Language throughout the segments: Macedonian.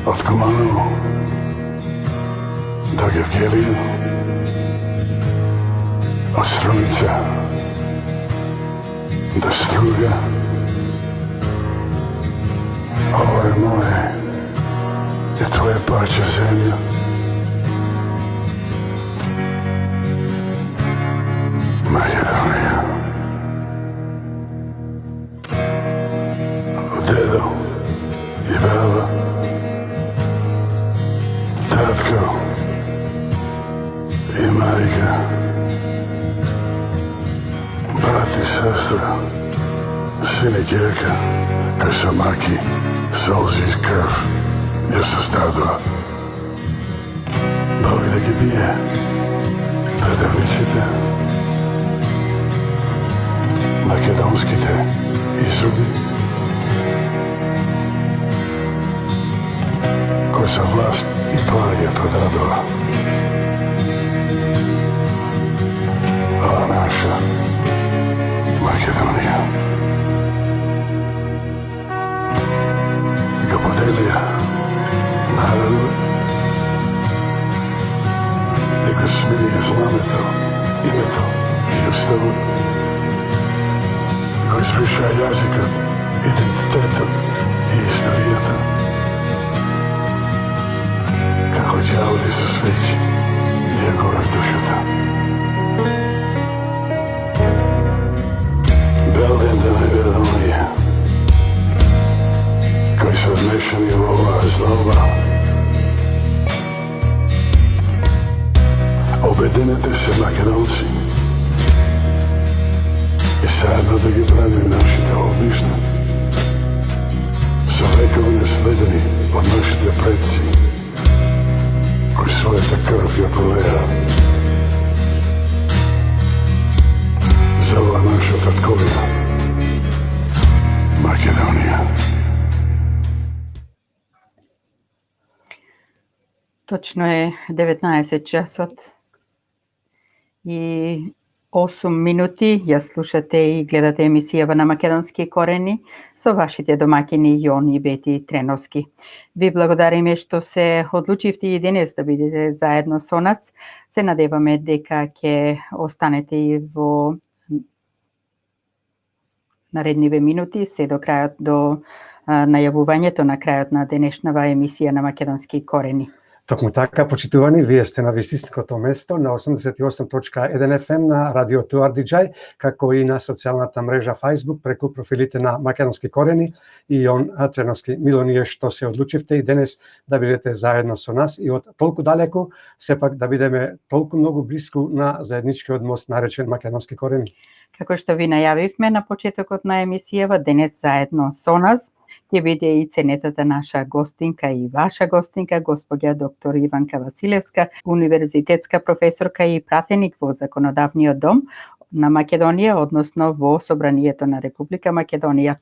Od Kumanovo do Gevgeliju, od Strumice do Struga. Ovo je moje i tvoje parče zemlje. Makedonija. Dedo i baba, tatko i majka, brat i sestra, sin i kjerka, koji su maki, solzi i krv, jer su stradova. Bog da gi bije, predavnicite, makedonskite izudi, koji su vlast i parije predradova. Ova naša Makedonija ga podelija narodu i ga smije zlameto, imeto i ustavu, koji spriča jezikom, identitetom i istorijetom, kako đavoli su sveći njegovog dušeta. Belden Makedonije, koji su odmešani u ova zloba, objedinite se Makedonci i sadno da gi branimo našите obične, su vekovne sledeni od našite predci, koji svojeta krv je prolejala za ova naša tatkovina, Makedonija. Točno je 19 časot i 8 minuti. Ja slušate i gledate emisijava na Makedonski koreni со вашите домакини Јон и Бети Треновски. Ви благодариме што се одлучивте и денес да бидете заедно со нас. Се надеваме дека ќе останете и во наредниве минути се до крајот до најавувањето на крајот на денешнава емисија на Македонски корени. Токму така, почитувани, вие сте на вистинското место на 88.1 FM на Радио Туардиџај, како и на социјалната мрежа Facebook преку профилите на Македонски корени и Јон Треновски. Мило ни е што се одлучивте и денес да бидете заедно со нас и од толку далеку, сепак да бидеме толку многу блиску на заедничкиот мост наречен Македонски корени. Како што ви најавивме на почетокот на емисијава, денес заедно со нас ќе биде и ценетата наша гостинка и ваша гостинка, господја доктор Иванка Василевска, универзитетска професорка и пратеник во Законодавниот дом на Македонија, односно во Собранието на Република Македонија.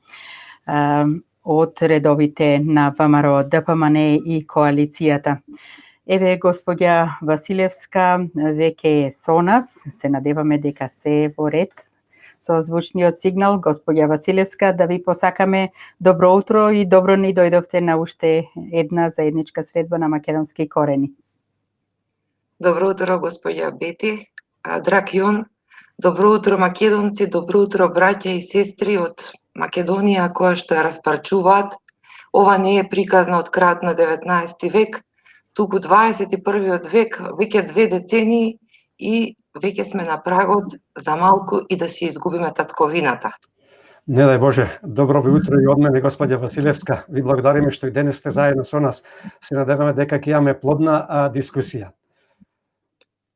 Од редовите на ВМРО, ДПМН и коалицијата. Еве, господја Василевска веќе е со нас. Се надеваме дека се е во ред со звучниот сигнал. Господја Василевска, да ви посакаме добро утро и добро ни дојдовте на уште една заедничка средба на Македонски корени. Добро утро, господја Бети, драг Јон, добро утро македонци, добро утро браќа и сестри од Македонија која што ја распарчуваат. Ова не е приказна од крајот на 19 век, туку 21 век, веќе 2 децении и веќе сме на прагот за малку и да си изгубиме татковината. Не дај Боже, добро ви утро и од мене, господја Василевска. Ви благодариме што и денес сте заедно со нас. Се надеваме дека ќе имаме плодна дискусија.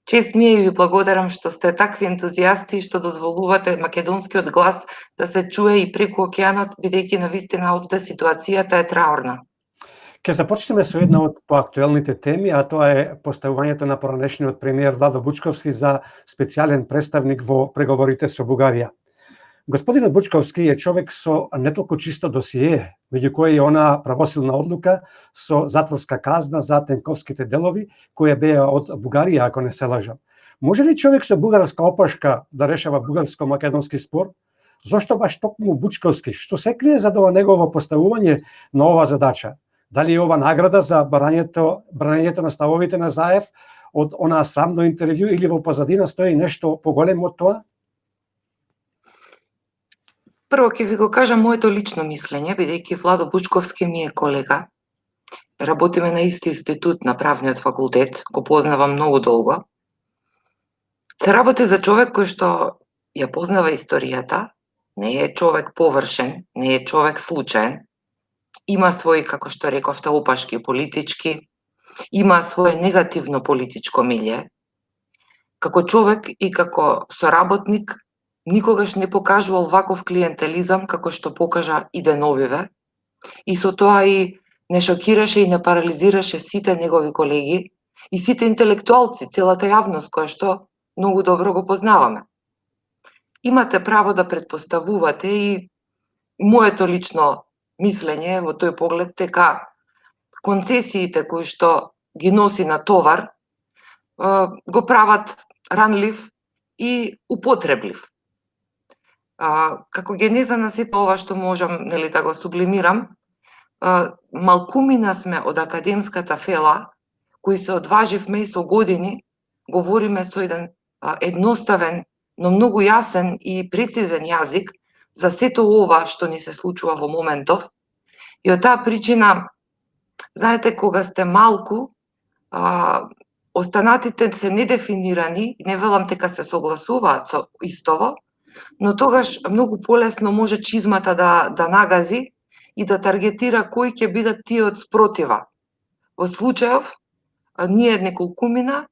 Чест ми е и ви благодарам што сте такви ентузијасти и што дозволувате македонскиот глас да се чуе и преку океанот, бидејќи навистина овде ситуацијата е траорна. Ке започнеме со една од поактуелните теми, а тоа е поставувањето на поранешниот премиер Владо Бучковски за специјален представник во преговорите со Бугарија. Господинот Бучковски е човек со не толку чисто досие, меѓу кои и она правосилна одлука со затворска казна за тенковските делови, која беа од Бугарија, ако не се лажам. Може ли човек со бугарска опашка да решава бугарско-македонски спор? Зошто баш токму Бучковски? Што се крие за ова негово поставување на ова задача? Дали е ова награда за брањето на ставовите на Заев од онаа срамно интервју или во позадина стои нешто поголемо од тоа? Прво ќе ви го кажам моето лично мислење, бидејќи Владо Бучковски ми е колега. Работиме на исти институт на правниот факултет, го познавам многу долго. Се работи за човек кој што ја познава историјата, не е човек површен, не е човек случаен. Има свој, како што рековте, опашки политички, има свое негативно политичко милје. Како човек и како соработник, никогаш не покажувал ваков клиентелизам како што покажа и деновиве. И со тоа и не шокираше и не парализираше сите негови колеги и сите интелектуалци, целата јавност која што многу добро го познаваме. Имате право да претпоставувате и моето лично мислење во тој поглед дека концесиите кои што ги носи на товар го прават ранлив и употреблив. Како генеза на сето ова што можам да го сублимирам, малкумина сме од академската фела, кои се одваживме и со години говориме со еден едноставен, но многу јасен и прецизен јазик за сето ова што ни се случува во моментов. И од таа причина, знаете, кога сте малку, останатите се недефинирани, не велам дека се согласуваат со истово, но тогаш многу полесно може чизмата да нагази и да таргетира кои ќе бидат тие од спротива. Во случајов, ние неколкумина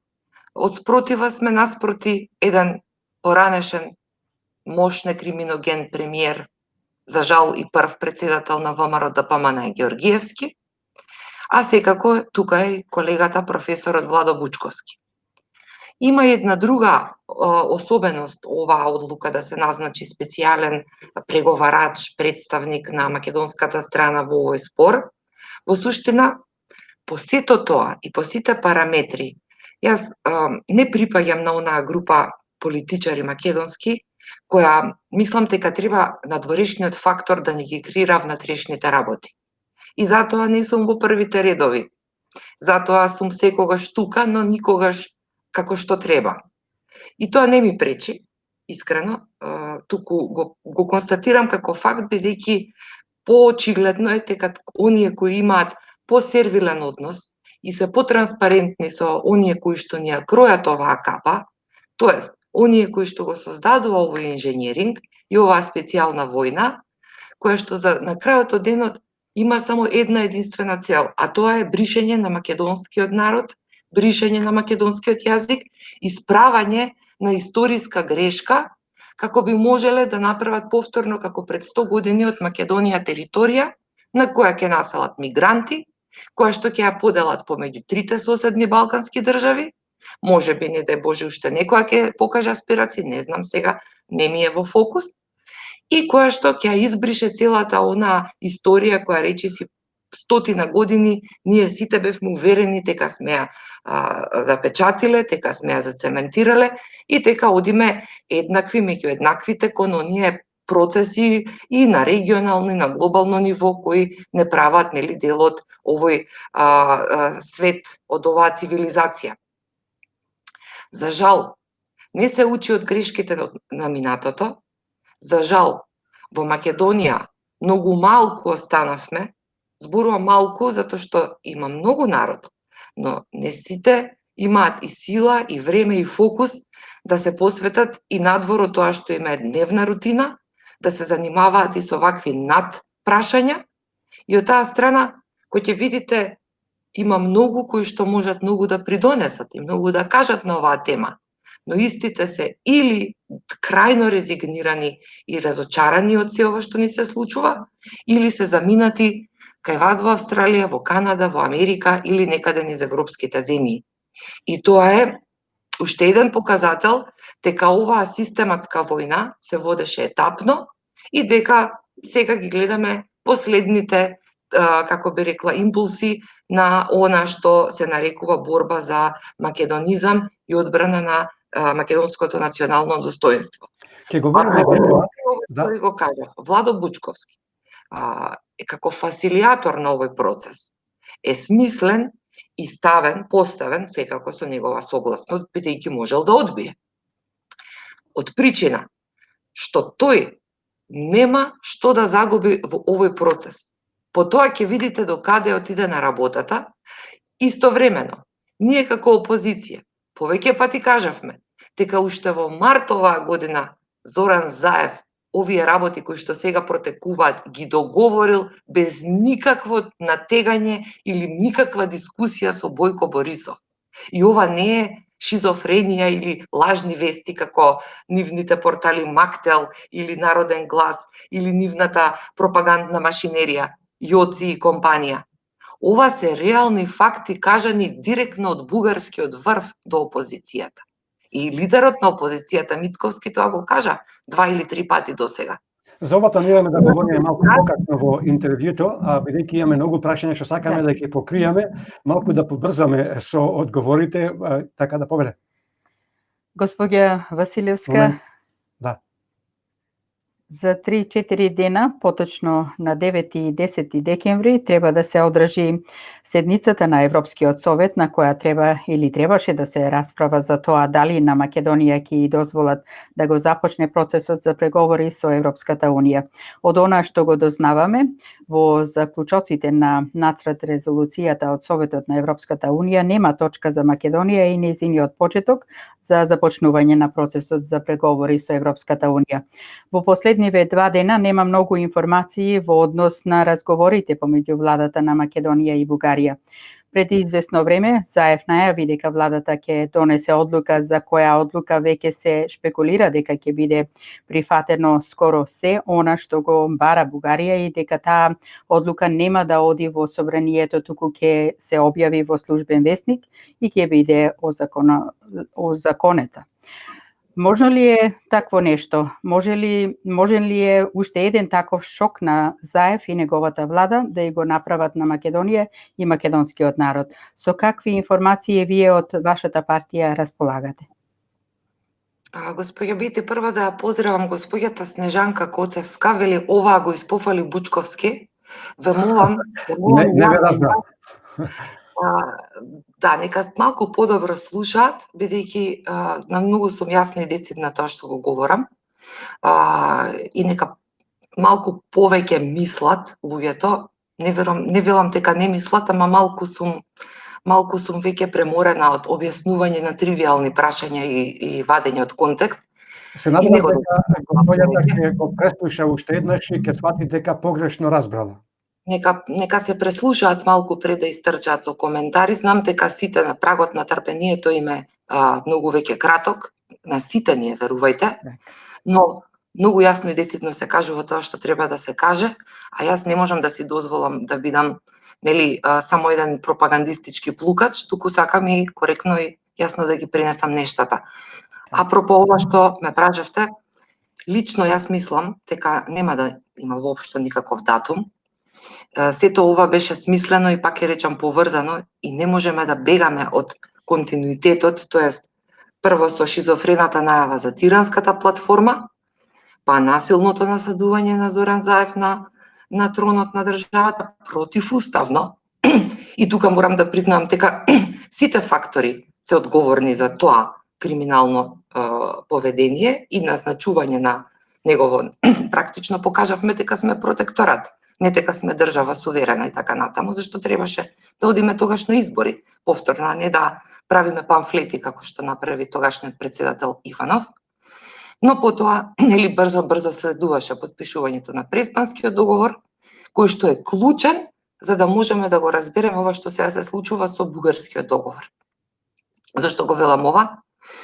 од спротива сме наспроти еден поранешен мошне криминоген премиер, за жал и прв председател на ВМРО ДПМН Георгиевски, а секако тука е колегата професорот Владо Бучковски. Има една друга особеност оваа одлука да се назначи специјален преговарач, представник на македонската страна во овој спор. Во суштина, по сето тоа и по сите параметри, јас не припаѓам на онаа група политичари македонски, која мислам дека треба надворешниот фактор да ни ги креира внатрешните работи. И затоа не сум во првите редови. Затоа сум секогаш тука, но никогаш како што треба. И тоа не ми пречи, искрено, туку го констатирам како факт, бидејќи поочигледно е дека оние кои имаат посервилен однос и се потранспарентни со оние кои што ни ја кројат оваа капа, тоест, оние кои што го создадува овој инженеринг и оваа специјална војна, која што на крајот од денот има само една единствена цел, а тоа е бришење на македонскиот народ, бришење на македонскиот јазик, исправање на историска грешка, како би можеле да направат повторно како пред 100 години од Македонија територија на која ќе населат мигранти, која што ќе ја поделат помеѓу трите соседни балкански држави, може би, не дај Боже, уште некоја ќе покаже аспирации, не знам сега, не ми е во фокус, и која што ќе избрише целата она историја која речиси 100 години ние сите бевме уверени дека сме ја запечатиле, дека сме ја зацементирале и дека одиме еднакви меѓу еднаквите кон оние процеси и на регионално и на глобално ниво кои не прават дел од овој свет, од оваа цивилизација. За жал, не се учи од грешките на минатото. За жал, во Македонија многу малку останавме. Зборувам малку затоа што има многу народ, но не сите имаат и сила, и време, и фокус да се посветат и надвор од тоа што има дневна рутина, да се занимаваат и со вакви надпрашања. И од таа страна, кој ќе видите, има многу кои што можат многу да придонесат и многу да кажат на оваа тема, но истите се или крајно резигнирани и разочарани од се ова што ни се случува, или се заминати кај вас во Австралија, во Канада, во Америка или некаде низ европските земји. И тоа е уште еден показател дека оваа систематска војна се водеше етапно и дека сега ги гледаме последните, како би рекла, импулси на она што се нарекува борба за македонизам и одбрана на македонското национално достоинство. Ќе говориме за тоа. Да. Го кажав, Владо Бучковски е како фасилијатор на овој процес. е смислен и поставен секако со негова согласност, бидејќи можел да одбие. Од причина што тој нема што да загуби во овој процес. По тоа ќе видите до каде отиде на работата. Истовремено, ние како опозиција, повеќе пати кажавме, дека уште во март оваа година Зоран Заев овие работи кои што сега протекуваат ги договорил без никакво натегање или никаква дискусија со Бојко Борисов. И ова не е шизофренија или лажни вести како нивните портали Мактел или Народен глас или нивната пропагандна машинерија Јоци и компанија. Ова се реални факти кажани директно од бугарскиот врв до опозицијата. И лидерот на опозицијата Мицковски тоа го кажа 2 или 3 пати до сега. За ова планираме да говориме малку покасно во интервјуто, а бидејќи имаме многу прашања што сакаме да ги покриеме, малку да побрзаме со одговорите, така да поведе. Господја Василевска, Да. за 3-4 дена, поточно на 9 и 10 декември, треба да се одржи седницата на Европскиот совет, на која треба или требаше да се расправа за тоа дали на Македонија ќе дозволат да го започне процесот за преговори со Европската Унија. Од она што го дознаваме, во заклучоците на нацрт резолуцијата од Советот на Европската Унија нема точка за Македонија и нејзиниот почеток за започнување на процесот за преговори со Европската Унија. Во последниве 2 дена нема многу информации во однос на разговорите помеѓу владата на Македонија и Бугарија. Пред известно време, Заев најави дека владата ќе донесе одлука за која одлука веќе се шпекулира дека ќе биде прифатено скоро се она што го бара Бугарија и дека таа одлука нема да оди во собранието, туку ќе се објави во службен весник и ќе биде озаконета. Можно ли е такво нешто? Можен ли е уште еден таков шок на Заев и неговата влада да ја го направат на Македонија и македонскиот народ? Со какви информации вие од вашата партија располагате? Господја Бети, прво да ја поздравам господјата Снежанка Коцевска, вели оваа го испофали Бучковски. Ве молам, Не ве разнав. Да, нека малку подобро слушаат, бидејќи на многу сум јасна и децидна тоа што го говорам. И нека малку повеќе мислат луѓето. Не велам дека не мислат, ама малку сум веќе преморена од објаснување на тривиални прашања и вадење од контекст. Се надевам дека господјата ќе го преслуша уште еднаш и ќе свати дека погрешно разбрала. Нека се преслушаат малку пред да истрчаат со коментари. Знам дека сите на прагот на трпението им е многу веќе краток, на сите ние, верувајте, но многу јасно и децидно се кажува тоа што треба да се каже, а јас не можам да си дозволам да бидам само еден пропагандистички плукач, туку сакам и коректно и јасно да ги пренесам нештата. Апропо ова што ме прашавте, лично јас мислам дека нема да има воопшто никаков датум. Сето ова беше смислено и пак ќе речам поврзано и не можеме да бегаме од континуитетот, тоест прво со шизофрената најава за тиранската платформа, па насилното насадување на Зоран Заев на тронот на државата противуставно. И тука морам да признаам дека сите фактори се одговорни за тоа криминално поведение и назначување на негово. Практично покажавме дека сме протекторат, не дека сме држава суверена и така натаму, зашто требаше да одиме тогаш на избори повторно, а не да правиме памфлети како што направи тогашниот председател Иванов. Но потоа брзо следуваше подпишувањето на Преспанскиот договор, кој што е клучен за да можеме да го разбереме ова што сега се случува со Бугарскиот договор. Зашто го велам ова?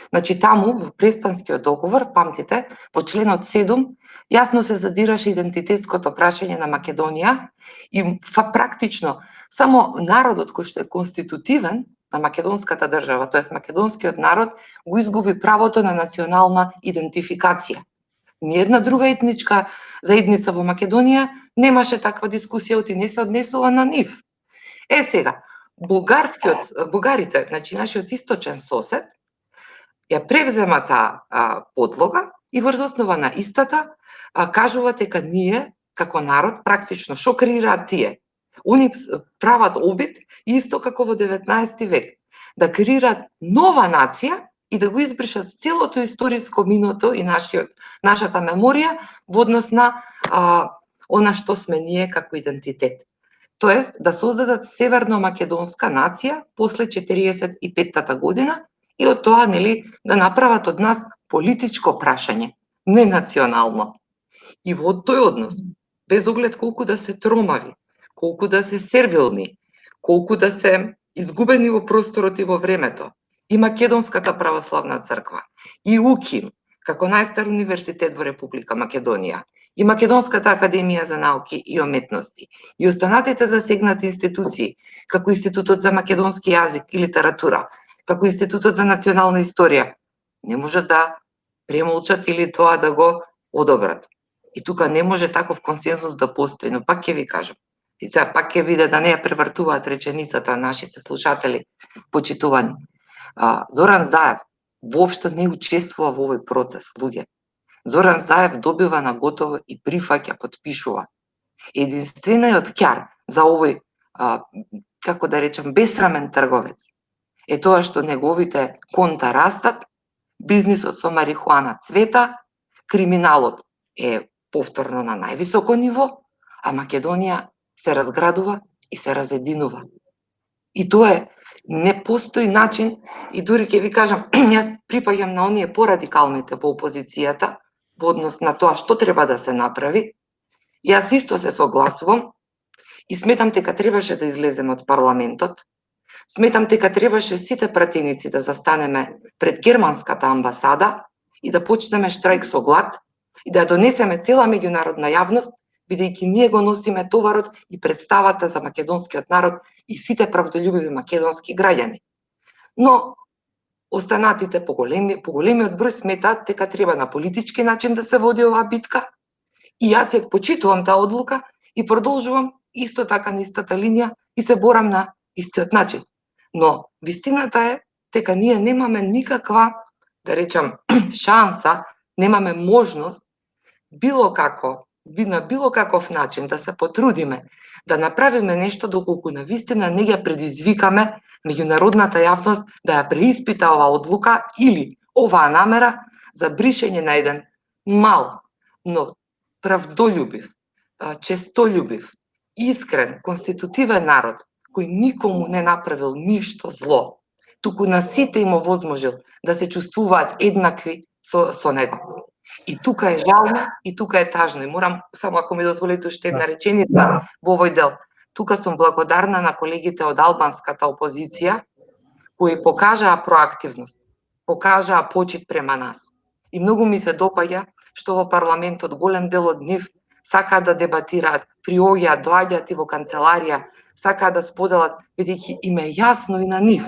Значи таму во Преспанскиот договор, памтите, во членот 7 јасно се задираше идентитетското прашање на Македонија и практично само народот кој што е конститутивен на македонската држава, тоест македонскиот народ, го изгуби правото на национална идентификација. Ниедна друга етничка заедница во Македонија немаше таква дискусија, оти не се однесува на нив. Сега, бугарите, значи нашиот источен сосед, ја превзема таа подлога и врз основа на истата кажува дека ние, како народ, практично, шо креираат тие? Они прават обид исто како во 19 век, да креираат нова нација и да го избришат целото историско минато и нашата меморија во однос на она што сме ние како идентитет. Тоест, да создадат северно-македонска нација после 45-та година и од тоа, нели, да направат од нас политичко прашање, не национално. И во тој однос, без оглед колку да се тромави, колку да се сервилни, колку да се изгубени во просторот и во времето, и Македонската православна црква, и УКИМ, како најстар универзитет во Република Македонија, и Македонската академија за науки и уметности, и останатите засегнати институции, како Институтот за македонски јазик и литература, како Институтот за национална историја, не можат да премолчат или тоа да го одобрат. И тука не може таков консензус да постои, но пак ќе ви кажам, и сега пак ќе биде да не ја превртуваат реченицата нашите слушатели почитувани. Зоран Заев воопшто не учествува во овој процес, луѓе. Зоран Заев добива на готово и прифаќа, потпишува. Единствениот ќар за овој, како да речем, бесрамен трговец е тоа што неговите конта растат, бизнисот со марихуана цвета, криминалот е повторно на највисоко ниво, а Македонија се разградува и се разединува. И тоа е, не постои начин, и дури ќе ви кажам, јас припаѓам на оние порадикалните во опозицијата, во однос на тоа што треба да се направи. Јас исто се согласувам и сметам дека требаше да излеземе од парламентот. Сметам дека требаше сите пратеници да застанеме пред германската амбасада и да почнеме штрајк со глад и да донесеме цела меѓународна јавност, бидејќи ние го носиме товарот и представата за македонскиот народ и сите правдолюбиви македонски граѓани. Но останатите поголемиот број сметаат дека треба на политички начин да се води оваа битка. И јас ја почитувам таа одлука и продолжувам исто така на истата линија и се борам на истиот начин. Но вистината е дека ние немаме никаква, да речам, шанса, немаме можност на било каков начин да се потрудиме да направиме нешто доколку навистина не ја предизвикаме меѓународната јавност да ја преиспита оваа одлука или оваа намера за бришење на еден мал, но правдолюбив, честолюбив, искрен, конститутивен народ, кој никому не направил ништо зло, туку на сите им овозможил да се чувствуваат еднакви со него. И тука е жално, и тука е тажно. И морам, само ако ми дозволите уште една реченица во овој дел. Тука сум благодарна на колегите од албанската опозиција, кои покажаа проактивност, покажаа почит према нас. И многу ми се допаѓа што во парламентот голем дел од нив сакаат да дебатираат, приоѓаат, доаѓаат и во канцеларија, сакаат да споделат, бидејќи им е јасно и на нив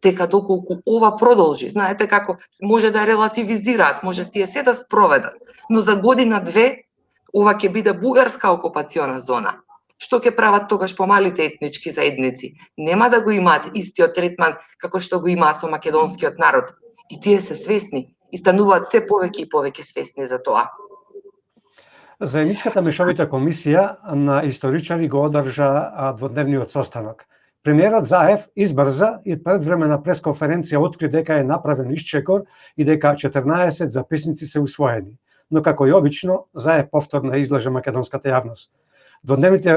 дека доколку ова продолжи, знаете како, може да релативизираат, може тие се да спроведат, но за година-две ова ќе биде бугарска окупациона зона. Што ќе прават тогаш помалите етнички заедници? Нема да го имаат истиот третман како што го имаа со македонскиот народ. И тие се свесни и стануваат се повеќе и повеќе свесни за тоа. Заедничката мешовита комисија на историчари го одржа дводневниот состанок. Премиерот Заев избрза и предвремена пресконференција откри дека е направен исчекор и дека 14 записници се усвоени. Но како и обично, Заев повторно излажа македонската јавност. Дводневните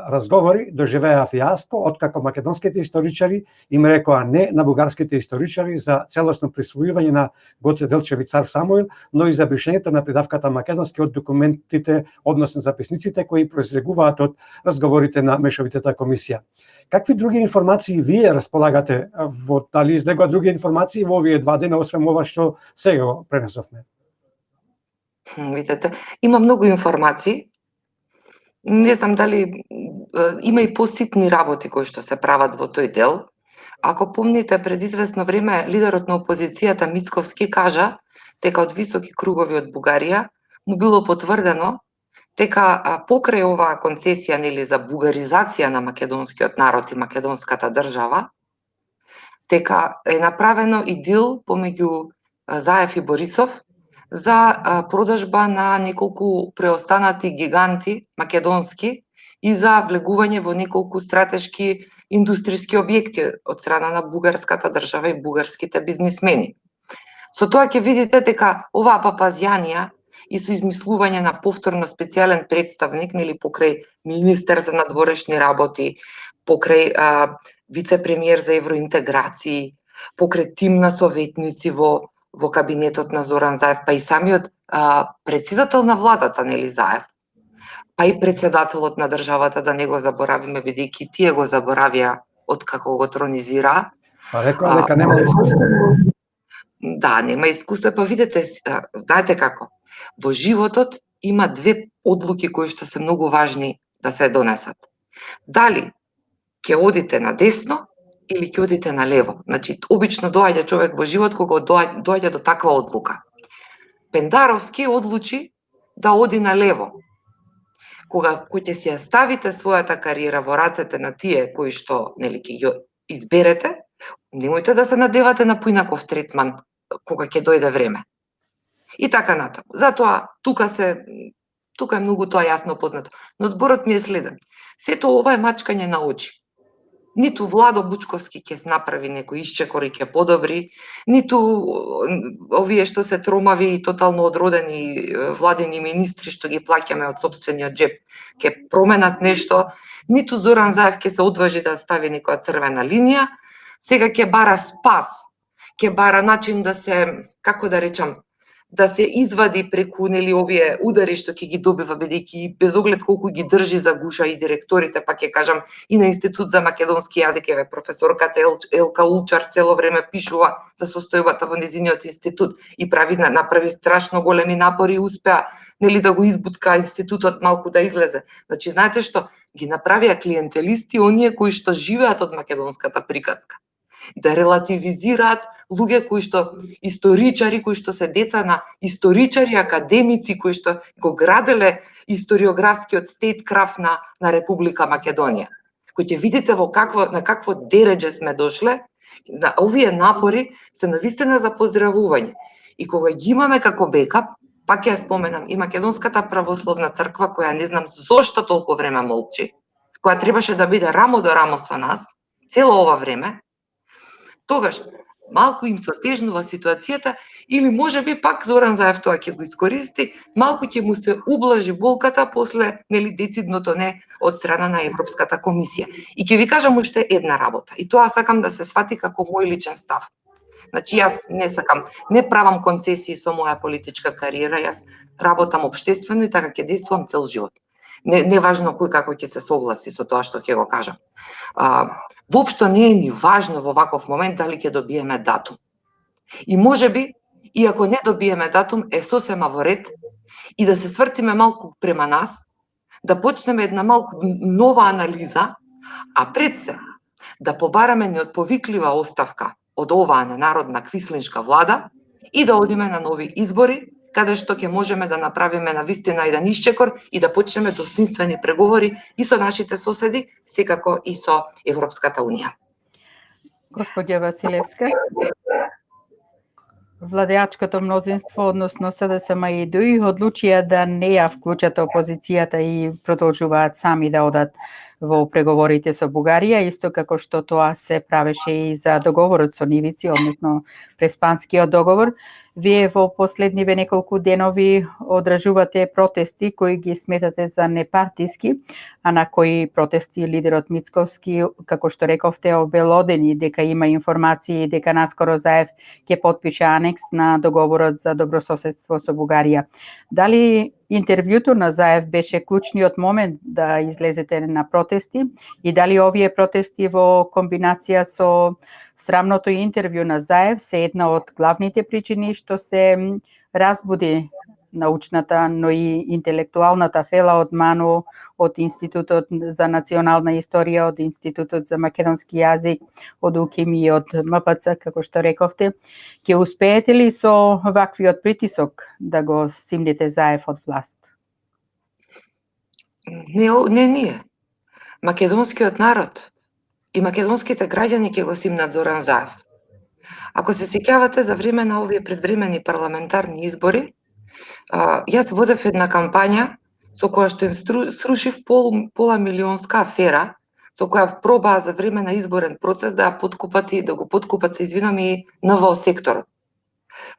разговори доживеа фиаско, откако македонските историчари им рекоа не на бугарските историчари за целосно присвојување на Гоце Делчев и Цар Самуил, но и за бришењето на придавката македонски од документите, односно записниците кои произлегуваат од разговорите на мешовитата комисија. Какви други информации вие располагате, дали излегоа други информации во овие 2 дена, освен ова што сега го пренесовме? Видете, има многу информации. Не знам дали има и поситни работи кои што се прават во тој дел. Ако помните, пред известно време лидерот на опозицијата Мицковски кажа дека од високи кругови од Бугарија му било потврдено дека покрај оваа концесија нели за бугаризација на македонскиот народ и македонската држава, дека е направено и дил помеѓу Заев и Борисов за продажба на неколку преостанати гиганти македонски и за влегување во неколку стратешки индустријски објекти од страна на бугарската држава и бугарските бизнисмени. Со тоа ќе видите дека оваа папазјанија и со измислување на повторно специјален представник, нели покрај министер за надворешни работи, покрај вице-премиер за евроинтеграции, покрај тим на советници во кабинетот на Зоран Заев, па и самиот председател на владата, нели Заев, па и председателот на државата, да не го заборавиме, бидејќи тие го заборавија откако го тронизираа. Па рекоа дека нема искуство. Да, нема искуство, па видете, знаете како, во животот има две одлуки кои што се многу важни да се донесат. Дали ќе одите на десно или ќе одите на лево. Значи, обично доаѓа човек во живот кога доаѓа до таква одлука. Пендаровски одлучи да оди на лево. Кога ќе си ја ставите својата кариера во рацете на тие кои што нели ќе ја изберете, немојте да се надевате на поинаков третман кога ќе дојде време. И така натаму. Затоа тука е многу тоа јасно познато. Но зборот ми е следен. Сето ова е мачкање на очи. Ниту Владо Бучковски ќе направи некој исчекор и ќе подобри, ниту овие што се тромави и тотално одродени владени министри што ги плаќаме од сопствениот джеп ќе променат нешто, ниту Зоран Заев ќе се одважи да стави некоја црвена линија, сега ќе бара спас, ќе бара начин да се, како да речам, да се извади преку нели овие удари што ќе ги добива, бидејќи без оглед колку ги држи за гуша и директорите, па ќе кажам и на Институт за македонски јазик, еве професорката Елка Улчар цело време пишува за состојбата во незиниот институт и направи страшно големи напори и успеа нели да го избутка институтот малку да излезе. Значи знаете што, ги направија клиентелисти оние кои што живеат од македонската приказка и да релативизираат луѓе кои што историчари, кои што се деца на историчари, академици кои што го граделе историографскиот стејткрафт на Република Македонија. Кој ќе видите на какво дередже сме дошле, на овие напори се навистина за поздравување. И кога ги имаме како бекап, пак ја споменам и Македонската православна црква, која не знам зошто толку време молчи, која требаше да биде рамо до рамо со нас цело ова време, тогаш малку им се отежнува ситуацијата или можеби пак Зоран Заев тоа ќе го искористи, малку ќе му се ублажи болката после нели децидното не од страна на Европската комисија. И ќе ви кажам уште една работа, и тоа сакам да се свати како мој личен став. Значи јас не правам концесии со моја политичка кариера, јас работам општествено и така ќе действувам цел живот. Не важно кој како ќе се согласи со тоа што ќе го кажам. Воопшто не е ни важно во ваков момент дали ќе добиеме датум. И можеби, иако не добиеме датум, е сосема во ред и да се свртиме малку према нас, да почнеме една малку нова анализа, а пред се да побараме неотповиклива оставка од оваа ненародна квислиншка влада и да одиме на нови избори, каде што ќе можеме да направиме навистина еден исчекор и да почнеме достоинствени преговори и со нашите соседи, секако и со Европската Унија. Господја Василевска, владеачкото мнозинство, односно СДСМ и ДУИ, одлучија да не ја вклучат опозицијата и продолжуваат сами да одат во преговорите со Бугарија, исто како што тоа се правеше и за договорот со нивици, односно Преспанскиот договор. Вие во последниве неколку денови одржувате протести кои ги сметате за непартиски, а на кои протести лидерот Мицковски, како што рековте, обелодени дека има информации дека наскоро Заев ќе потпише анекс на договорот за добрососедство со Бугарија. Дали интервјуто на Заев беше клучниот момент да излезете на протести и дали овие протести во комбинација со срамното интервју на Заев се една од главните причини што се разбуди научната, но и интелектуалната фела од МАНУ, од Институтот за национална историја, од Институтот за македонски јазик, од УКИМ и од МПЦ, како што рековте. Ќе успеете ли со ваквиот притисок да го симнете Заев од власт? Не ние. Македонскиот народ и македонските граѓани ќе го симнат Зоран Заев. Ако се сеќавате за време на овие предвремени парламентарни избори, јас водев една кампања со која што им срушив пола милионска афера, со која пробаа за време на изборен процес да ја подкупат и да го подкупат, се извинам, и НВО секторот.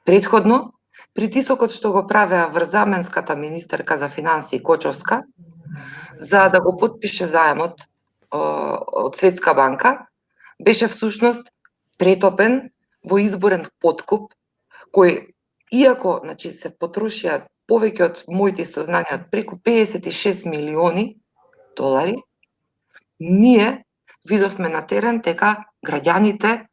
Претходно, притисокот што го правеа врз заменската министерка за финансии Кочовска за да го потпише заемот од Светска банка, беше всушност претопен во изборен подкуп, кој, иако се потрошија повеќе од моите сознанија, од преку 56 милиони долари, ние видовме на терен дека граѓаните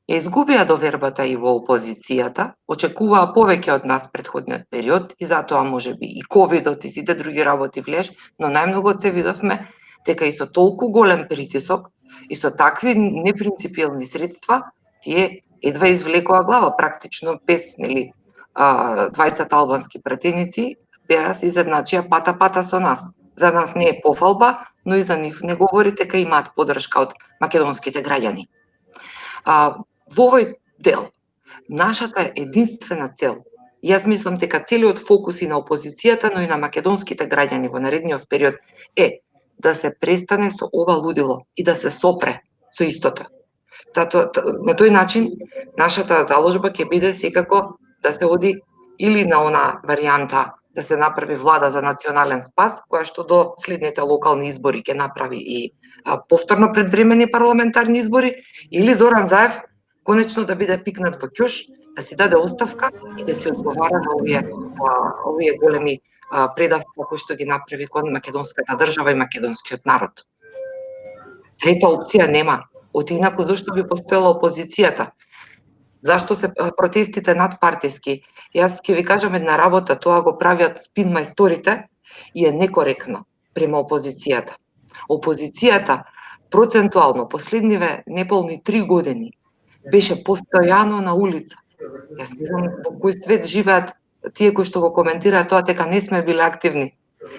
ја изгубија довербата и во опозицијата, очекуваа повеќе од нас предходниот период и затоа можеби и ковидот и сите други работи влиеш, но најмногу се видовме дека и со толку голем притисок и со такви непринципиелни средства, тие едва извлекоа глава, практично без, двајцата албански пратеници беа се изедначија пата со нас. За нас не е пофалба, но и за нив не говори дека имаат поддршка од македонските граѓани. Во овој дел, нашата единствена цел, јас мислам дека целиот фокус и на опозицијата, но и на македонските граѓани во наредниот период е да се престане со ова лудило и да се сопре со истото. На тој начин, нашата заложба ќе биде секако да се оди или на она варијанта да се направи влада за национален спас, која што до следните локални избори ќе направи и повторно предвремени парламентарни избори, или Зоран Заев конечно да биде пикнат во ќош, да си даде оставка и да се одговара за овие големи предавства кои што ги направи кон македонската држава и македонскиот народ. Трета опција нема. Инаку зашто би постоела опозицијата? Зашто се протестите надпартиски? Јас ќе ви кажам една работа, тоа го правиат спин мајсторите и е некоректно према опозицијата. Опозицијата процентуално последниве неполни 3 години беше постојано на улица. Јас не знам во кој свет живеат тие кои што го коментираат тоа дека не сме биле активни.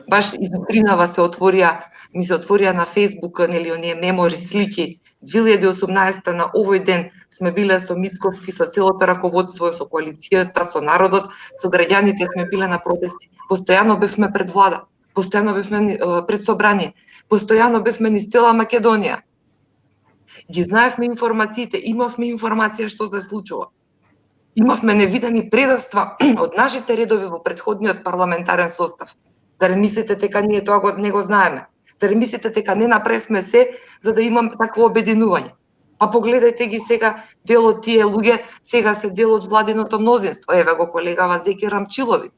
Баш изутринава ми се отворија на Facebook, оние мемори, слики. 2018 на овој ден сме биле со Мицковски, со целото раководство, со коалицијата, со народот, со граѓаните сме биле на протести. Постојано бевме пред влада, постојано бевме пред собрание, постојано бевме низ цела Македонија. Ги знаевме информациите, имавме информација што се случува. Имавме невидени предавства од нашите редови во претходниот парламентарен состав. Зарем мислите дека ние тоа не го знаеме? Зарем мислите дека не направивме се за да имам такво обединување? Погледајте ги сега, дел од тие луѓе сега се дел од владиното мнозинство. Еве го колегава Зеки Рамчиловиќ.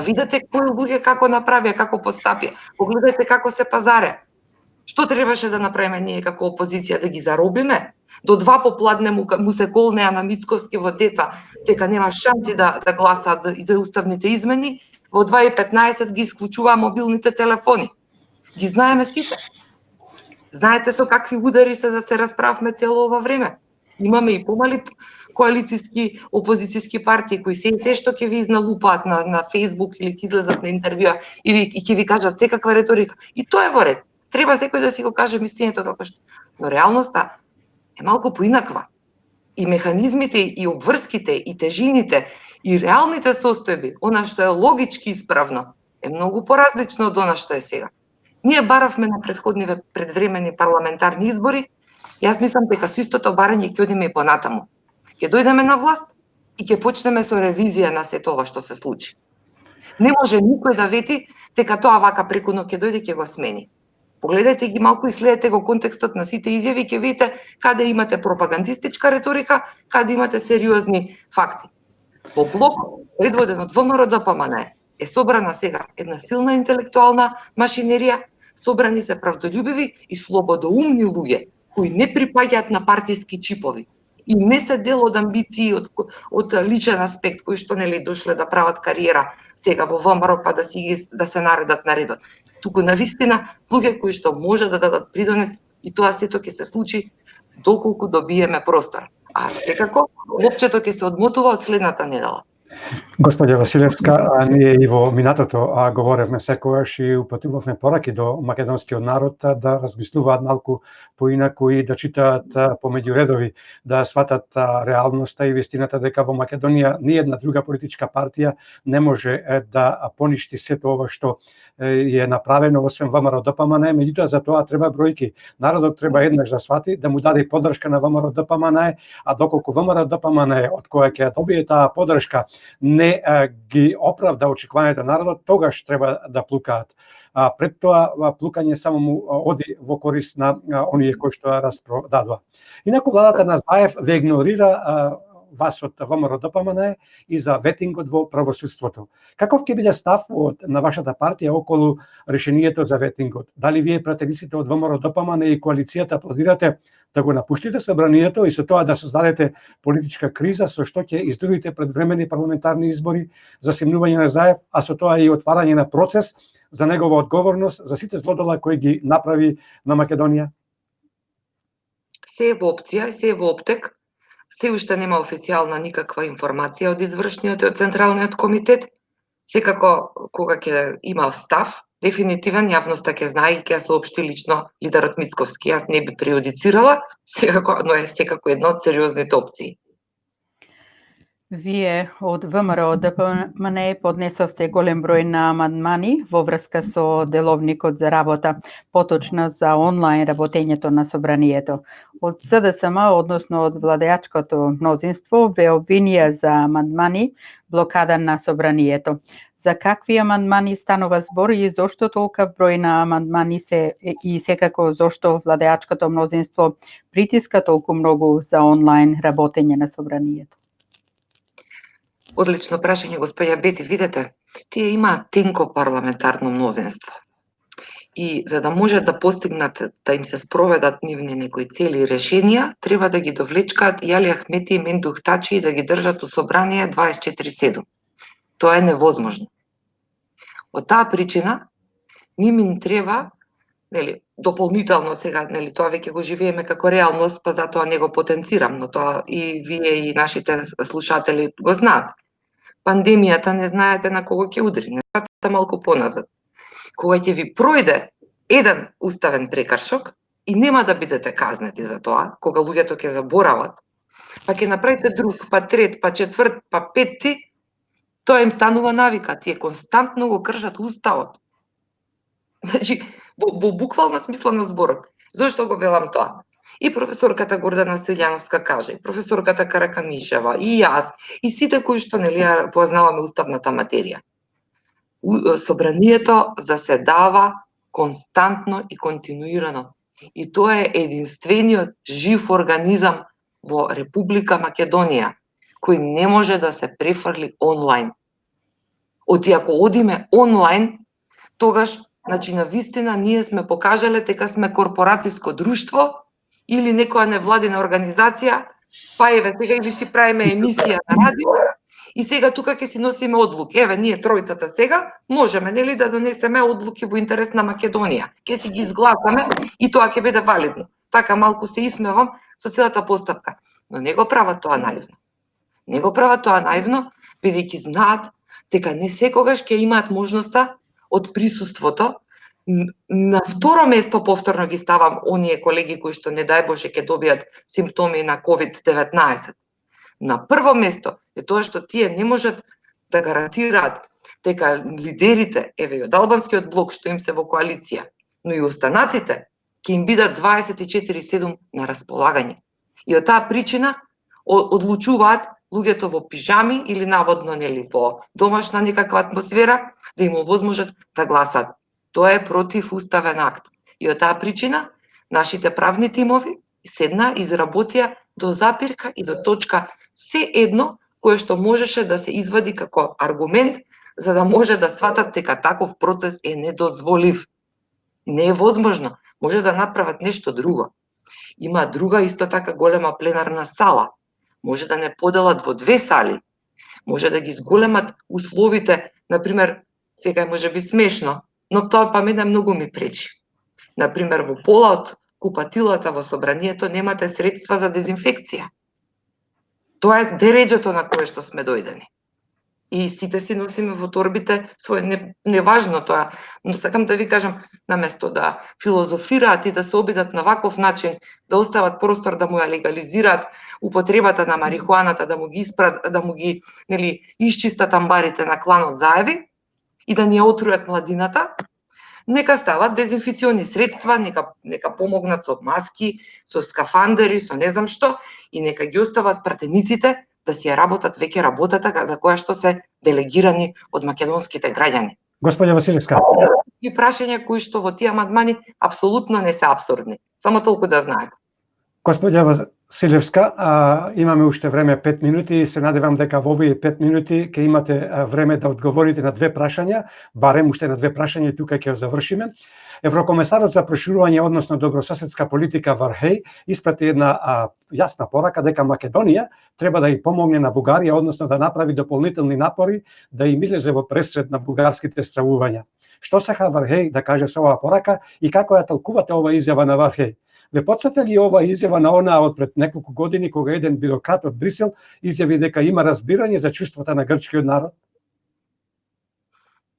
Видете кои луѓе како направија, како постапија. Погледајте како се пазаре. Што требаше да направиме ние како опозиција? Да ги заробиме? До 2 попладне му се колнеа на Мицковски во деца дека нема шанси да гласаат за уставните измени. Во 2015 ги исклучуваа мобилните телефони. Ги знаеме сите. Знаете со какви удари се расправавме цело ова време. Имаме и помали коалицијски опозицијски партии кои се што ќе ви изналупаат на Facebook или ќе излезат на интервјуа и ќе ви кажат секаква реторика. И тоа е во ред. Треба секој да си го каже мислењето како што. Но реалноста е малку поинаква. И механизмите, и обврските, и тежините, и реалните состојби, она што е логички исправно, е многу поразлично од она што е сега. Ние баравме на претходниве предвремени парламентарни избори, јас мислам дека со истото барање ќе одиме и понатаму. Ќе дојдеме на власт и ќе почнеме со ревизија на сето ова што се случи. Не може никој да вети дека тоа вака преку ноќ ќе дојде ќе го смени. Погледајте ги малку и следете го контекстот на сите изјави, ќе видите каде имате пропагандистичка реторика, каде имате сериозни факти. Во блок предводен од ВМРО-ДПМН е собрана сега една силна интелектуална машинерија, собрани се правдолюбиви и слободоумни луѓе кои не припаѓаат на партиски чипови и не се дел од амбиции од личен аспект кои што дошле да прават кариера сега во ВМРО па да се наредат на редот. Туку навистина луѓе кои што може да дадат придонес и тоа сето ќе се случи доколку добиеме простор. А секако лопчето ќе се одмотува од следната недела. Господја Василевска, ние и во минатото говоревме секогаш и упатувавме пораки до македонскиот народ да размислуваат малку поинаку и да читаат помеѓу редови, да сватат реалноста и вистината дека во Македонија ни една друга политичка партија не може да поништи сето ова што е направено освен ВМРО ДПМН, меѓутоа за тоа треба бројки. Народот треба еднаш да свати, да му даде поддршка на ВМРО ДПМН, а доколку ВМРО ДПМН од која ќе добие таа поддршка не ги оправда очекувањата народот, тогаш треба да плукаат. Пред тоа плукање само му оди во корис на оние кои што распродадува. Инаку владата на Заев ве игнорира вас од ВМРО ДПМН и за ветингот во правосудството. Каков ќе биде став на вашата партија околу решението за ветингот? Дали вие пратениците од ВМРО ДПМН и коалицијата планирате да го напуштите собранието и со тоа да создадете политичка криза со што ќе издвоите предвремени парламентарни избори за симнување на Заев, а со тоа и отварање на процес за негова одговорност за сите злодела кои ги направи на Македонија? Се е во опција, се е во оптек. Се уште нема официјална никаква информација од извршниот и од Централниот комитет. Секако, кога ќе има став, дефинитивен, јавноста ќе знае и ќе соопшти лично лидерот Мицковски. Јас не би преюдицирала, но е секако една од сериозните опции. Вие од ВМРО ДПМН поднесовте голем број на амандмани во врска со деловникот за работа, поточно за онлайн работењето на собранието. Од СДСМ, односно од владеачкото мнозинство, ве обвинија за амандмани, блокада на собранието. За какви амандмани станува збор и зошто толков број на амандмани се и секако зошто владеачкото мнозинство притиска толку многу за онлайн работење на собранието? Одлично прашање, господја Бети. Видете, тие имаат тенко парламентарно мнозинство. И за да може да постигнат да им се спроведат нивни некои цели и решенија, треба да ги довлечкаат и Али Ахмети и Мендух Тачи и да ги држат у собрание 24/7. Тоа е невозможно. Од таа причина, ним им треба, дополнително сега, тоа веќе го живееме како реалност, па затоа не го потенцирам, но тоа и вие и нашите слушатели го знаат. Пандемијата не знаете на кого ќе удри, не знаете малку поназад. Кога ќе ви пројде еден уставен прекршок и нема да бидете казнети за тоа, кога луѓето ќе заборават, па ќе направите друг, па трет, па четврт, па петти, тоа им станува навика, тие константно го кршат уставот. Значи, во буквална смисла на зборот. Зошто го велам тоа? И професорката Гордана Силјановска каже, и професорката Каракамишева, и јас, и сите кои што ја познаваме уставната материја. Собранието заседава константно и континуирано. И тоа е единствениот жив организам во Република Македонија, кој не може да се префрли онлайн. Оти ако одиме онлайн, тогаш, значи, на вистина, ние сме покажале дека сме корпорацијско друштво или некоја невладина организација, па еве сега или си правиме емисија на радио и сега тука ќе си носиме одлуки. Еве, ние тројцата сега можеме, нели, да донесеме одлуки во интерес на Македонија. Ќе си ги изгласаме и тоа ќе биде валидно. Така малку се исмевам со целата постапка. Но не го прават тоа наивно. Не го прават тоа наивно, бидејќи знаат дека не секогаш ќе имаат можноста од присуството. На второ место повторно ги ставам оние колеги кои што не дај Боже ќе добијат симптоми на COVID-19. На прво место е тоа што тие не можат да гарантираат дека лидерите, еве и од албанскиот блок што им се во коалиција, но и останатите ќе им бидат 24/7 на располагање. И од таа причина одлучуваат луѓето во пижами или наводно, нели, во домашна некаква атмосфера да им овозможат да гласат. Тоа е против уставен акт. И од таа причина нашите правни тимови седна, изработија до запирка и до точка се едно кое што можеше да се извади како аргумент за да може да сватат дека таков процес е недозволив. Не е возможно. Може да направат нешто друго. Има друга исто така голема пленарна сала. Може да не поделат во две сали. Може да ги зголемат условите, например, сега може би смешно, но тоа па мене многу ми пречи. Например, во пола од купатилата во собранието немате средства за дезинфекција. Тоа е дереџето на кое што сме дојдени. И сите си носиме во торбите свој неважно тоа, но сакам да ви кажам, наместо да филозофираат и да се обидат на ваков начин, да остават простор да му ја легализираат употребата на марихуаната, да му ги нели исчистат амбарите на кланот Заеви и да ни ја отрујат младината, нека стават дезинфициони средства, нека помогнат со маски, со скафандери, со не знам што, и нека ги остават пратениците да си ја работат веќе работата за која што се делегирани од македонските граѓани. Господја Василевска. И прашања кои што во тие амандмани апсолутно не се апсурдни. Само толку да знаете. Господја Василевска, имаме уште време 5 минути и се надевам дека во овие 5 минути ќе имате време да одговорите на две прашања, барем уште на две прашања и тука ќе завршиме. Еврокомесарот за проширување, односно добрососедска политика Вархеј, испрати една јасна порака дека Македонија треба да ја помогне на Бугарија, односно да направи дополнителни напори да им излезе во пресред на бугарските стравувања. Што сака Вархеј да каже со оваа порака и како ја толкувате ова изјава на Вархеј? Ве потсета ли ова изјава на онаа од пред неколку години кога еден бюрократ од Брисел изјави дека има разбирање за чувствата на грчкиот народ?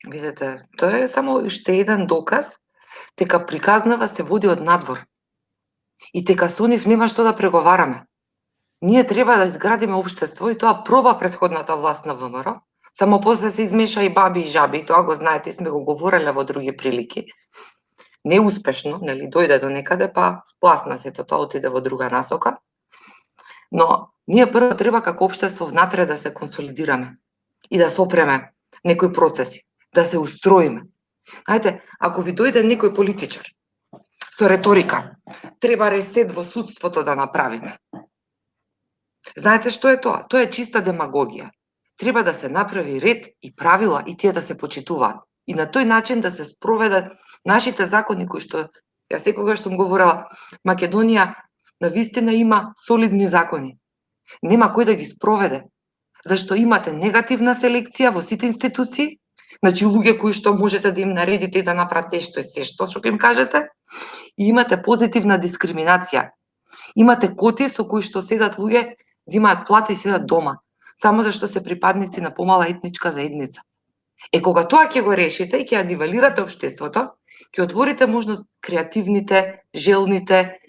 Видете, тоа е само уште еден доказ дека приказнава се води од надвор. И дека со нив нема што да преговараме. Ние треба да изградиме општество и тоа проба претходната власт на ВМРО, само после се измеша и баби и жаби, тоа го знаете, сме го говореле во други прилики. Неуспешно, нели, дојде до некаде, па спласна сето тоа, отиде во друга насока. Но ние прво треба како општество внатре да се консолидираме и да сопреме некои процеси, да се устроиме. Знаете, ако ви дојде некој политичар со реторика, треба ресет во судството да направиме. Знаете што е тоа? Тоа е чиста демагогија. Треба да се направи ред и правила и тие да се почитуваат. И на тој начин да се спроведат нашите закони кои што ја секогаш сум говорела, Македонија навистина има солидни закони. Нема кој да ги спроведе, зашто имате негативна селекција во сите институции, значи луѓе кои што можете да им наредите и да направат се што им кажете, и имате позитивна дискриминација. Имате коти со кои што седат луѓе, земаат плата и седат дома, само зашто се припадници на помала етничка заедница. Кога тоа ќе го решите и ќе ја нивелирате општеството, ќе отворите можност креативните, желните,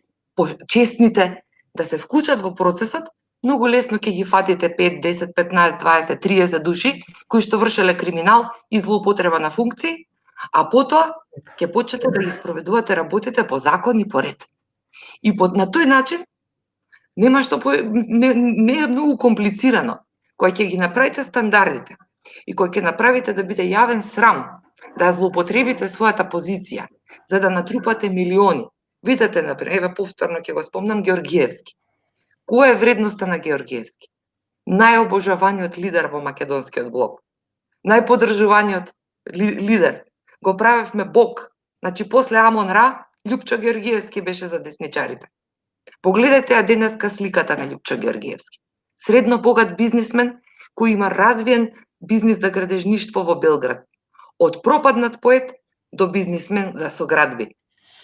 честните да се вклучат во процесот, многу лесно ќе ги фатите 5, 10, 15, 20, 30 души кои што вршеле криминал и злоупотреба на функции, а потоа ќе почнете да ги спроведувате работите по закон и по ред. И на тој начин нема што не е многу комплицирано. Кога ќе ги направите стандардите и кога ќе направите да биде јавен срам да злоупотребите својата позиција за да натрупате милиони. Видете, например, еве повторно ќе го спомнам Георгиевски. Која е вредноста на Георгиевски? Најобожаваниот лидер во македонскиот блок. Најподржуваниот лидер. Го правевме бог. Значи, после Амон Ра, Љупчо Георгиевски беше за десничарите. Погледнете ја денеска сликата на Љупчо Георгиевски. Средно богат бизнисмен кој има развиен бизнис за градежништво во Белград. Од пропаднат поет до бизнисмен за соградби.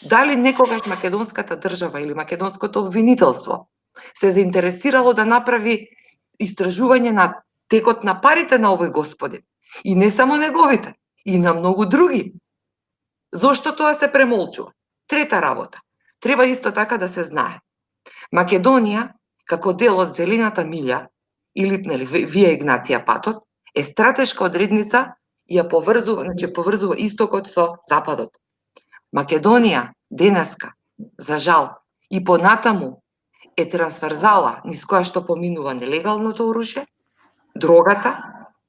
Дали некогаш македонската држава или македонското обвинителство се заинтересирало да направи истражување на текот на парите на овој господин? И не само неговите, и на многу други. Зошто тоа се премолчува? Трета работа. Треба исто така да се знае. Македонија, како дел од зелената милја, или Вија Игнатија патот, е стратешка одредница и ја поврзува истокот со западот. Македонија денеска, за жал, и понатаму е трансверзала низ која што поминува нелегалното оружје, дрогата,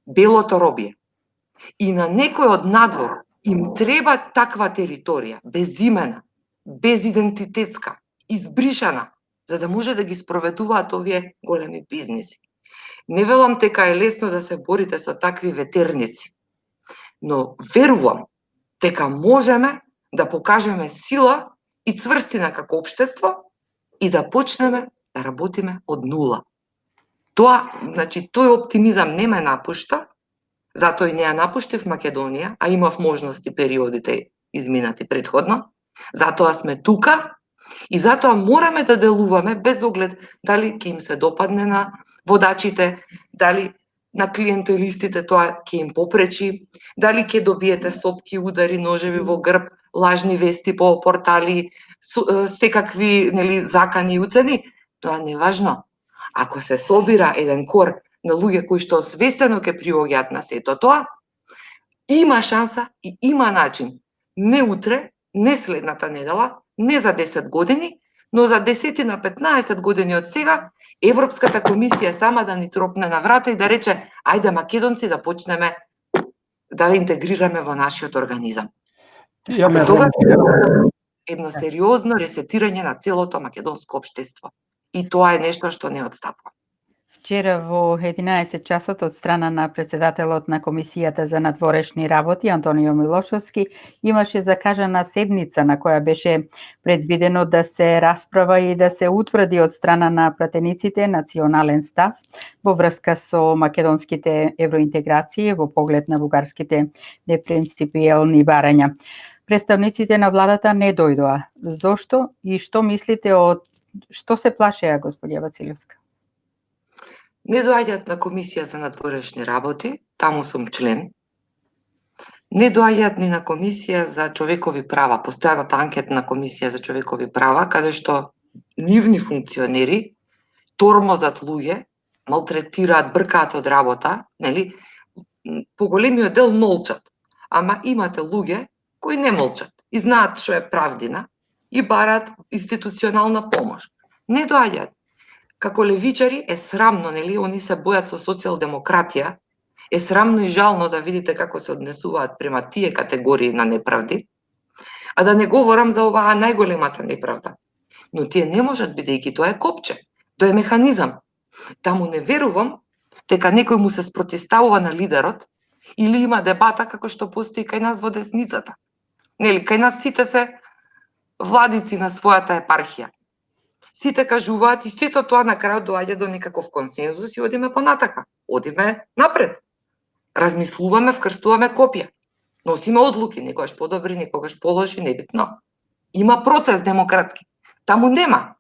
белото робје. И на некој од надвор им треба таква територија, безимена, безидентитетска, избришана, за да може да ги спроведуваат овие големи бизниси. Не велам дека е лесно да се борите со такви ветерници, но верувам дека можеме да покажеме сила и цврстина како општество и да почнеме да работиме од нула. Тоа, значи, тој оптимизам не ме напушта, затоа и не ја напуштив Македонија, а имав можности периодите изминати предходно, затоа сме тука и затоа мораме да делуваме без оглед дали ќе им се допадне на водачите, дали на клиентелистите тоа ќе им попречи, дали ќе добиете сопки, удари, ножеви во грб, лажни вести по портали, секакви нели закани и уцени, тоа не е важно. Ако се собира еден кор на луѓе кои што освестено ќе приоѓаат на сето тоа, има шанса и има начин. Не утре, не следната недела, не за 10 години, но за 10 на 15 години од сега, Европската комисија сама да ни тропне на врата и да рече, ајде македонци да почнеме да интегрираме во нашиот организам. Имаме Тогаш едно сериозно ресетирање на целото македонско општество. И тоа е нешто што не отстапува. Вчера во 11 часот од страна на председателот на Комисијата за надворешни работи Антонио Милошовски имаше закажана седница на која беше предвидено да се расправа и да се утврди од страна на пратениците национален став во врска со македонските евроинтеграции во поглед на бугарските непринципиелни барања. Представниците на владата не дојдоа. Зошто и што мислите од што се плашеа господја Василевска? Не доаѓаат на Комисија за надворешни работи, таму сум член. Не доаѓаат ни на Комисија за човекови права, постојаната анкетна Комисија за човекови права, каде што нивни функционери тормозат луѓе, малтретираат, бркаат од работа, нели? Поголемиот дел молчат, ама имате луѓе кои не молчат и знаат што е правдина и бараат институционална помош. Не доаѓаат. Како левичари е срамно, нели, они се бојат со социјалдемократија, е срамно и жално да видите како се однесуваат према тие категории на неправди, а да не говорам за оваа најголемата неправда. Но тие не можат, бидејќи тоа е копче, тоа е механизам. Таму не верувам дека некој му се спротивставува на лидерот или има дебата како што постои кај нас во десницата. Нели, кај нас сите се владици на својата епархија. Сите кажуваат и сето тоа на крајот доаѓа до некаков консензус и одиме понатака. Одиме напред. Размислуваме, вкрстуваме копија. Носиме одлуки, некогаш подобри, некогаш полоши, небитно. Има процес демократски. Таму нема.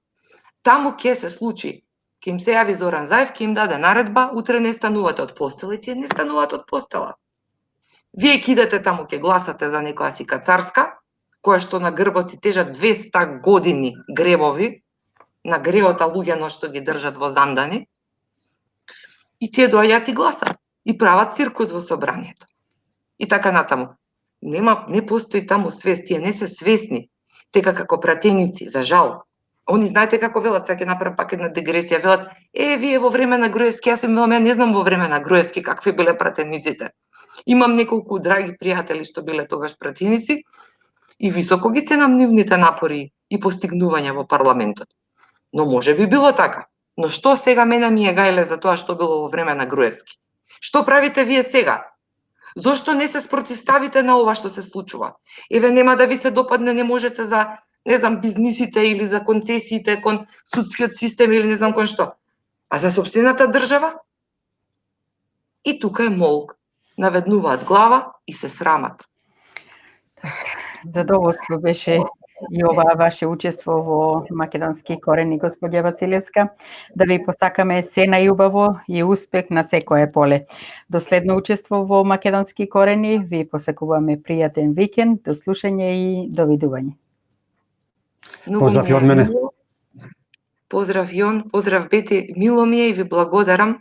Таму ќе се случи. Ќе им се јави Зоран Заев, ќе им даде наредба, утре не станувате од постела и тие не стануваат од постела. Вие ќе идете таму, ќе гласате за некоја си кацарска, која што на грбот ти тежат 200 години гревови, на гревота луѓе што ги држат во зандани, и тие доаѓаат и гласат, и прават циркус во собранието. И така натаму. Не постои таму свест, тие не се свесни, тека како пратеници, за жал. Они знаете како велат, сега ќе направам пак една дегресија, велат, вие во време на Груевски, јас не знам во време на Груевски какви биле пратениците. Имам неколку драги пријатели што биле тогаш пратеници и високо ги ценам нивните напори и постигнувања во парламентот. Но може би било така. Но што сега мене ми е гајле за тоа што било во време на Груевски? Што правите вие сега? Зошто не се спротивставите на ова што се случува? Нема да ви се допадне, не можете за, не знам, бизнисите или за концесиите кон судскиот систем или не знам кон што. А за сопствената држава? И тука е молк. Наведнуваат глава и се срамат. Задоволство беше и ова ваше учество во Македонски корени, господја Василевска. Да ви посакаме се најубаво и успех на секое поле. До следно учество во Македонски корени ви посакуваме пријатен викенд, до слушање и довидување. Поздрав и од мене. Поздрав Јон, поздрав Бети, мило ми е и ви благодарам.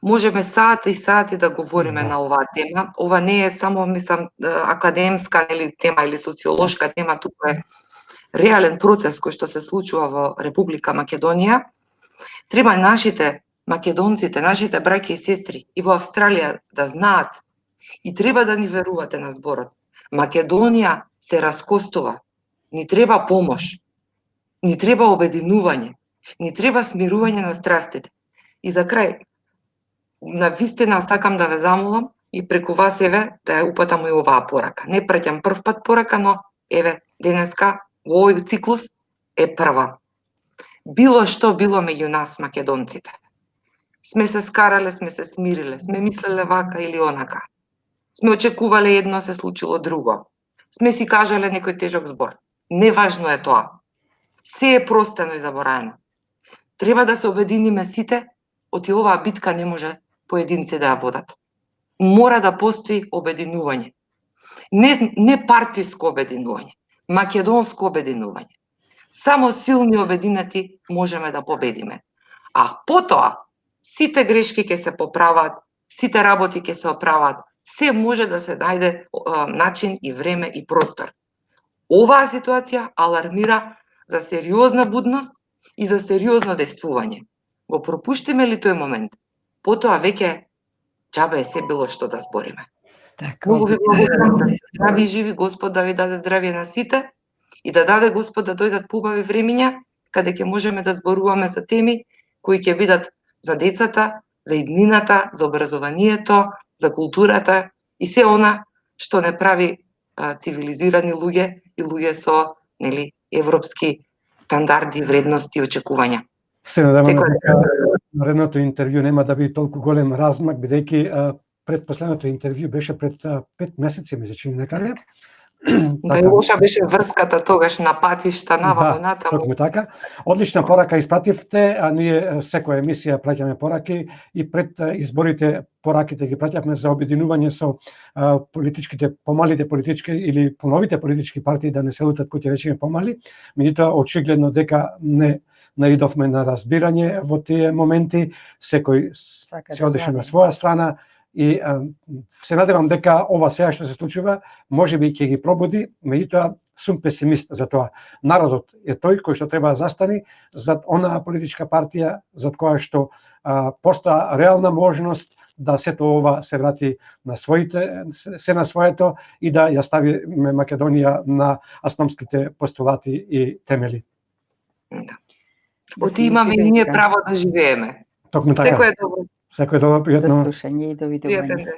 Можеме сати и сати да говориме на оваа тема. Ова не е само, мислам, академска или тема или социолошка тема, тука е реален процес кој што се случува во Република Македонија. Треба нашите македонците, нашите браќа и сестри и во Австралија да знаат и треба да ни верувате на зборот. Македонија се раскостува. Ни треба помош. Ни треба обединување. Ни треба смирување на страстите. И за крај, на вистина сакам да ве замолам и преку вас да ја упатам и оваа порака. Не праќам прв пат порака, но денеска во овој циклус е прва. Било што било меѓу нас македонците. Сме се скарале, сме се смириле, сме мислеле вака или онака. Сме очекувале едно, се случило друго. Сме си кажале некој тежок збор. Неважно е тоа. Се е простено и забораено. Треба да се обединиме сите, оти оваа битка не може поединци да ја водат. Мора да постои обединување. Не партиско обединување, македонско обединување. Само силни обединети можеме да победиме. А потоа, сите грешки ќе се поправат, сите работи ќе се оправат, се може да се најде начин и време и простор. Оваа ситуација алармира за сериозна будност и за сериозно действување. Го пропуштиме ли тој момент, потоа веќе џабе е се било што да збориме. Така, Многу ви благодарам да сте здрави и живи, Господ да ви даде здравие на сите и да даде Господ да дојдат поубави времиња каде ќе можеме да зборуваме за теми кои ќе бидат за децата, за иднината, за образованието, за културата и се она што не прави цивилизирани луѓе и луѓе со европски стандарди, вредности и очекувања. Се надеваме дека наредното интервју нема да биде толку голем размак, бидејќи предпоследното интервју беше пред 5 месеци, ми се чини некаде. Да и лоша беше врската тогаш на патишта наваму натаму. Токму така. Одлична порака испративте, а ние секоја емисија праќаме пораки и пред изборите пораките ги праќавме за обединување со помалите политички или поновите политички партии да не се лутат кои веќе помали. Меѓутоа очигледно дека не наидовме на разбирање во тие моменти, секој се одеше на своја страна. И се надевам дека ова сега што се случува, можеби ќе ги пробуди, меѓутоа сум песимист за тоа. Народот е тој кој што треба да застани зад онаа политичка партија зад која што постоја реална можност да сето ова се врати на своето и да ја ставиме Македонија на асномските постулати и темели. Да. Оти имаме и ние право да живееме. Токму така. Секој е добро. Секој добро, пријатно. До слушање и довидување.